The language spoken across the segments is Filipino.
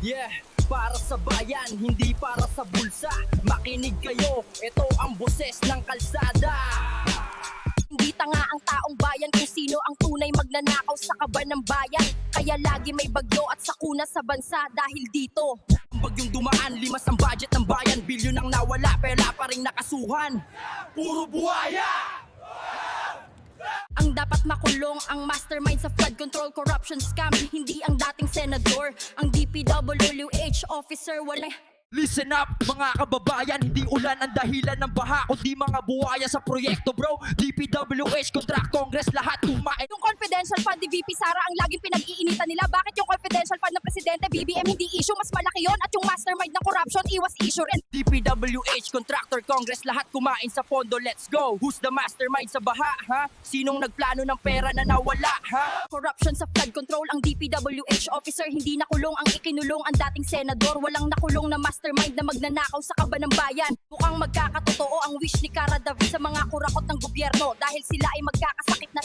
Yeah, para sa bayan, hindi para sa bulsa. Makinig kayo, ito ang boses ng kalsada. Hindi tanga ang taong bayan kung sino ang tunay magnanakaw sa kaban ng bayan. Kaya lagi may bagyo at sakuna sa bansa dahil dito. Bagyong dumaan, limas ang budget ng bayan. Bilyon ang nawala, pera pa rin nakasuhan. Puro buhaya! Ang dapat makulong ang mastermind sa flood control corruption scam. Hindi ang dating senador, ang DPWH officer. Walang Listen up mga kababayan, hindi ulan ang dahilan ng baha, kundi mga buhaya sa proyekto bro. DPWH, contract, Congress, lahat kumain. yung confidential fund ni VP Sara ang laging pinag-iinitan nila. Bakit yung confidential fund ng presidente BBM hindi issue? Mas malaki yon. At yung mastermind ng corruption iwas issue rin. DPWH, contractor, Congress, lahat kumain sa pondo, let's go. Who's the mastermind sa baha, ha? Sinong nagplano ng pera na nawala, ha? Corruption sa flood control, ang DPWH officer hindi nakulong, ang ikinulong ang dating senador. Walang nakulong na mastermind na magnanakaw sa kaban ng bayan. Mukhang magkakatotoo ang wish ni Cara David sa mga kurakot ng gobyerno dahil sila ay magkakasakit na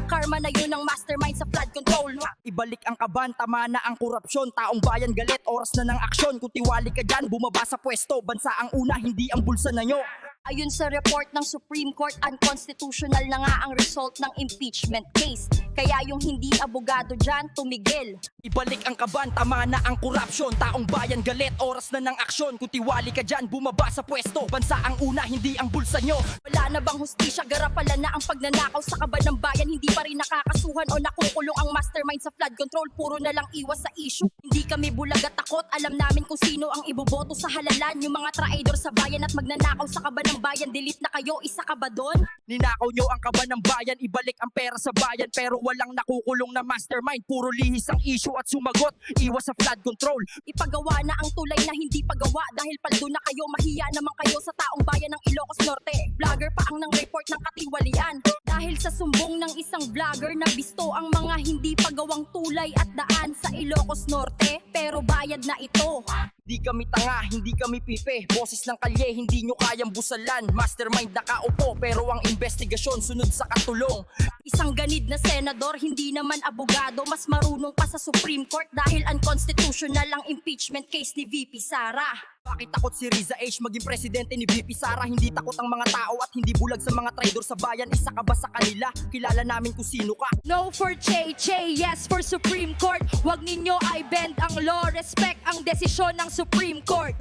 karma na yun ang mastermind sa flood control. Ibalik ang kaban, tama na ang korupsyon. Taong bayan galit, oras na ng aksyon. Kung tiwali ka dyan, bumaba sa pwesto. Bansa ang una, hindi ang bulsa na nyo. Ayon sa report ng Supreme Court, unconstitutional na nga ang result ng impeachment case. Kaya yung hindi abogado dyan, tumigil. Ibalik ang kaban, tama na ang korupsyon. Taong bayan galit, oras na ng aksyon. Kung tiwali ka dyan, bumaba sa pwesto. Bansa ang una, hindi ang bulsa nyo. Wala na bang hustisya, garapala na ang pagnanakaw sa kaban ng bayan. Hindi pa rin nakakasuhan o nakukulong ang mastermind sa flood control. Puro na lang iwas sa issue. Hindi kami bulag at takot, alam namin kung sino ang iboboto sa halalan. Yung mga traidor sa bayan at magnanakaw sa kaban ng bayan. Delete na kayo, isa ka ba doon? Ninakaw nyo ang kaban ng bayan, ibalik ang pera sa bayan. Pero walang nakukulong na mastermind. Puro lihis ang issue at sumagot, iwas sa flood control. Ipagawa na ang tulay na hindi pagawa. Dahil paldo na kayo, mahiya naman kayo sa taong bayan ng Ilocos Norte. Vlogger pa ang nang report ng katiwalian. Dahil sa sumbong ng isang vlogger na bisto ang mga hindi pagawang tulay at daan sa Ilocos Norte. Pero bayad na ito. Di kami tanga, hindi kami pipe. Boses ng kalye, hindi nyo kayang busalan. Mastermind nakaupo, pero ang investigasyon sunod sa katulong. Isang ganid na senador, hindi naman abogado. Mas marunong pa sa Supreme Court dahil unconstitutional ang impeachment case ni VP Sara. Bakit takot si Riza H maging presidente ni VP Sara? Hindi takot ang mga tao at hindi bulag sa mga traidor sa bayan. Isa ka ba sa kanila? Kilala namin kung sino ka. No for Che, yes for Supreme Court. Huwag ninyo ay bend ang law, respect ang desisyon ng Supreme Court.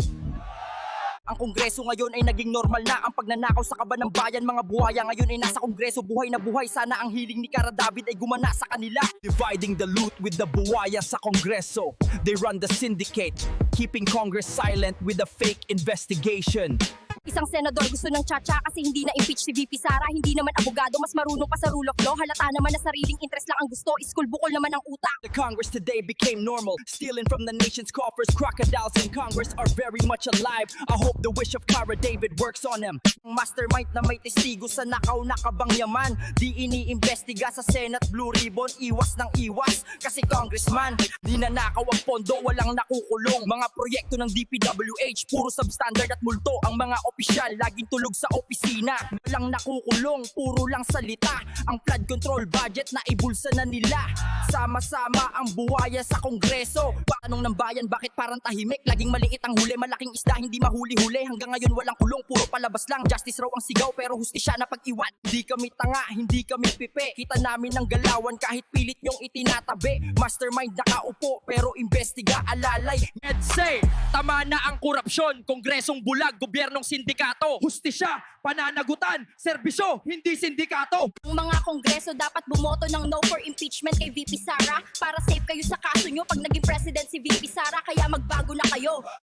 Ang kongreso ngayon ay naging normal na ang pagnanakaw sa kaban ng bayan. Mga buhaya ngayon ay nasa kongreso, buhay na buhay. Sana ang hiling ni Cara David ay gumana sa kanila. Dividing the loot with the buhaya sa kongreso. They run the syndicate, keeping Congress silent with a fake investigation. Isang senador gusto ng tsa-tsa kasi hindi na-impeach si VP Sara. Hindi naman abogado, mas marunong pa sa rule of law. Halata naman na sariling interest lang ang gusto. Iskul bukol naman ang utak. The Congress today became normal, stealing from the nation's coffers. Crocodiles in Congress are very much alive. I hope the wish of Cara David works on them. Mastermind na may testigo sa nakaw na kabang yaman. Di iniimbestiga sa Senate Blue Ribbon. Iwas ng iwas kasi congressman. Di nanakaw ang pondo, walang nakukulong. Mga proyekto ng DPWH, puro substandard at multo. Ang mga opisyal, laging tulog sa opisina. Walang nakukulong, puro lang salita. Ang flood control budget na ibulsa na nila. Sama-sama ang buhaya sa kongreso. Patanong ng bayan, bakit parang tahimik? Laging maliit ang huli, malaking isda, hindi mahuli-huli. Hanggang ngayon walang kulong, puro palabas lang. Justice raw ang sigaw, pero hustisya na pag-iwan. Hindi kami tanga, hindi kami pipe. Kita namin ang galawan kahit pilit yung itinatabi. Mastermind nakaupo, pero investiga alalay. EDSA, tama na ang korupsyon. Kongresong bulag, gobyernong sindikato. Hustisya, pananagutan, serbisyo, hindi sindikato. Ang mga kongreso dapat bumoto ng no for impeachment kay VP Sara para safe kayo sa kaso nyo pag naging president si VP Sara. Kaya magbago na kayo.